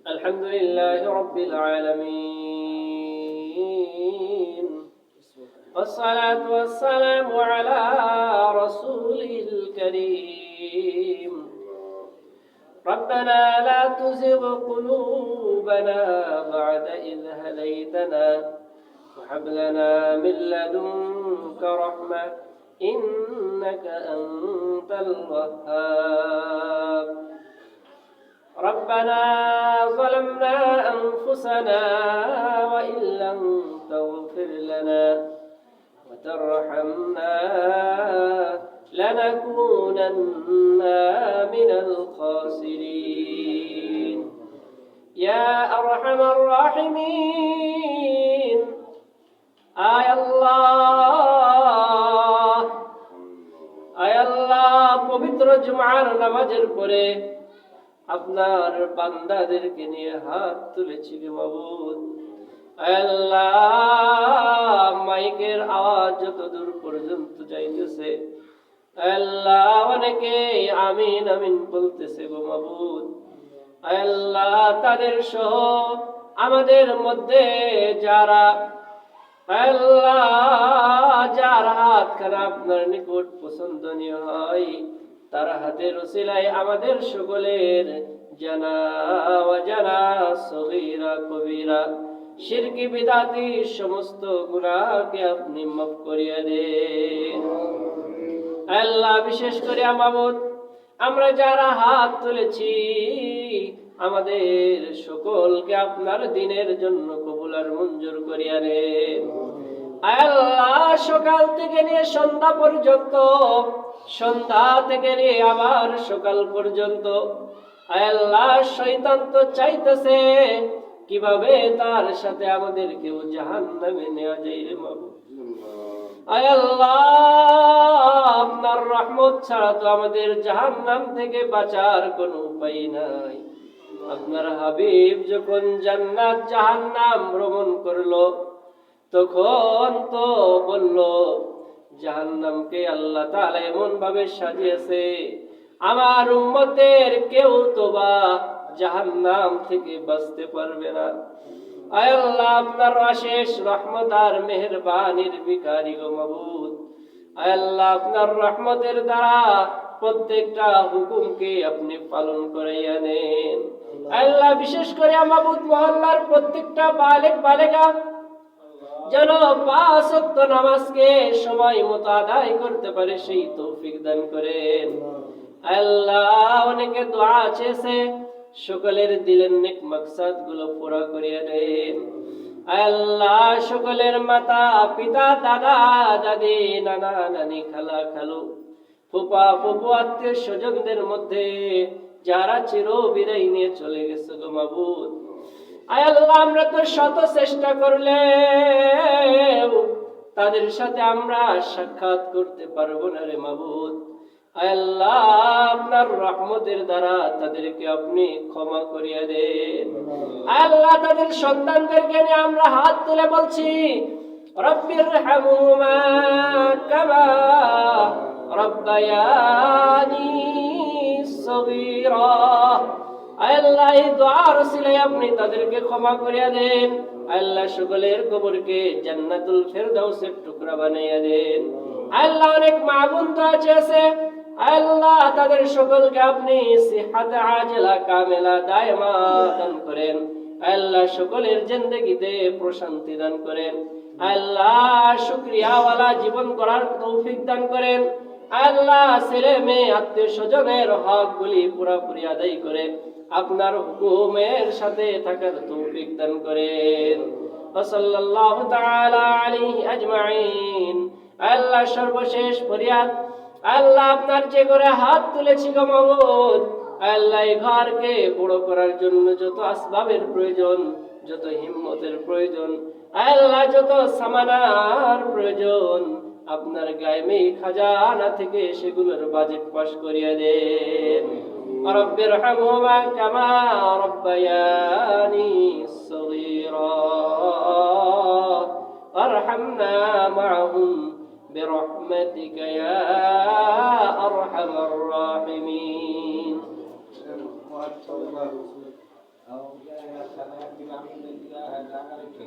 الحمد لله رب العالمين، والصلاة والسلام على رسوله الكريم. ربنا لا تزغ قلوبنا بعد إذ هديتنا وهب لنا من لدنك رحمة إنك أنت الوهاب. ربنا ظلمنا أنفسنا وإن لم تغفر لنا وترحمنا لنكونن من الخاسرين. يا أرحم الراحمين، آي আল্লাহ পবিত্র জুমার নামাজের পরে আপনার বান্দাদেরকে নিয়ে হাত তুলেছি গে মাবুদ। আল্লাহ মাইকের আওয়াজ যত দূর পর্যন্ত যাইতেছে, আল্লাহ অনেকে আমিন আমিন বলতেছে গো মাবুদ। আল্লাহ তাদের সহ আমাদের মধ্যে যারা আল্লাহ যার হাত খানা আপনার নিকট পছন্দনীয় হয়, তার হাতের ওসিলায় আমাদের সকলের জানা অজানা সগীরা কবিরা শিরকি বিদাতি সমস্ত গুনাহকে আপনি মাফ করিয়া দেন। আল্লাহ বিশেষ করে মাবুদ আমরা যারা হাত তুলেছি, আমাদের সকলকে আপনার দিনের জন্য কবুল আর মঞ্জুর করিয়া দেন। আল্লাহ সকাল থেকে নিয়ে সন্ধ্যা পর্যন্ত, সন্ধ্যা থেকে নিয়ে আবার সকাল পর্যন্ত আল্লাহ শয়তান তো চাইতেছে কিভাবে তার সাথে আমাদেরকেও জাহান্নামে নেওয়া যায় রে মাবুদ। আল্লাহ আপনার রহমত ছাড়া তো আমাদের জাহান্নাম থেকে বাঁচার কোনো উপায় নাই। আপনার হাবিব যখন জান্নাত জাহান্নাম ভ্রমণ করলো, তখন তো বলল জাহান্নামকে আল্লাহ তাআলা এমন ভাবে সাজিয়েছে আমার উম্মতের কেউ তো বা জাহান্নাম থেকে বাঁচতে পারবে না। আয় আল্লাহ আপনার অশেষ রহমত আর মেহেরবানির ভিখারি গো মাবুদ। আয় আল্লাহ আপনার রহমতের দ্বারা প্রত্যেকটা হুকুমকে আপনি পালন করাইয়া নেন। আল্লাহ বিশেষ করে মাবুদ মহল্লার প্রত্যেকটা বালেক বালেকা যেন 5 ওয়াক্ত নামাজকে সময় মতো আদায় করতে পারে সেই তৌফিক দান করেন। আল্লাহ অনেকে দোয়া চেয়েছে, সকলের দিলের নেক মাকসাদ গুলো পুরা করিয়া দেন। আল্লাহ সকলের মাতা পিতা দাদা দাদি নানা নানি খালা খালু ফুপা ফুপু আত্মীয় স্বজনদের মধ্যে যারা চির বিদায় নিয়ে চলে গেছে গো মাবুদ, আল্লাহ আমরা তো শত চেষ্টা করলে তাদের সাথে আমরা সাক্ষাৎ করতে পারবো না রে মাবুদ। আল্লাহ আপনার রহমতের দ্বারা তাদেরকে আপনি ক্ষমা করিয়া দেন। আল্লাহ তাদের সন্তানদেরকে নিয়ে আমরা হাত তুলে বলছি রব্বিরহামহুমা কামা রব্বায়ানি সগীরা। আল্লাহ এই দুআর ওসিলায় আপনি তাদেরকে ক্ষমা করিয়া দেন। আল্লাহ সকলের কবরকে জান্নাতুল ফেরদাউসের টুকরা বানাইয়া দেন। আল্লাহ অনেক মা বোন তো আছে, আল্লাহ তাদের সকলকে আপনি সিহাত আজলা কামেলা দায়মা দান করেন। আল্লাহ সকলের জিন্দেগিতে প্রশান্তি দান করেন। আল্লাহ শুকরিয়াওয়ালা জীবন করার তৌফিক দান করেন। আল্লাহ ছেলে মেয়ে আত্মীয় স্বজনের হক গুলি পুরোপুরি আদায় করে আপনার হুকুমের সাথে থাকার তৌফিক দান করেন। সাল্লাল্লাহু তাআলা আলাইহি আজমাইন। আল্লাহ সর্বশেষ ফরিয়াদ, আল্লাহ আপনার যে করে হাত তুলেছি গো মাবুদ, আল্লাহ এই ঘরকে বড় করার জন্য যত আসবাবের প্রয়োজন, যত হিম্মতের প্রয়োজন, আল্লাহ যত সামানার প্রয়োজন, আপনার গায়মে খাজানা থেকে সেগুলোর বাজেট পাস করিয়া দেন। রব্বিরহামহুমা কামা রব্বায়ানি সগীরা ওয়ারহামনা মাআহুম برحمتك يا أرحم الراحمين. और क्या है, समय की नाम नहीं दिया है, जाकर के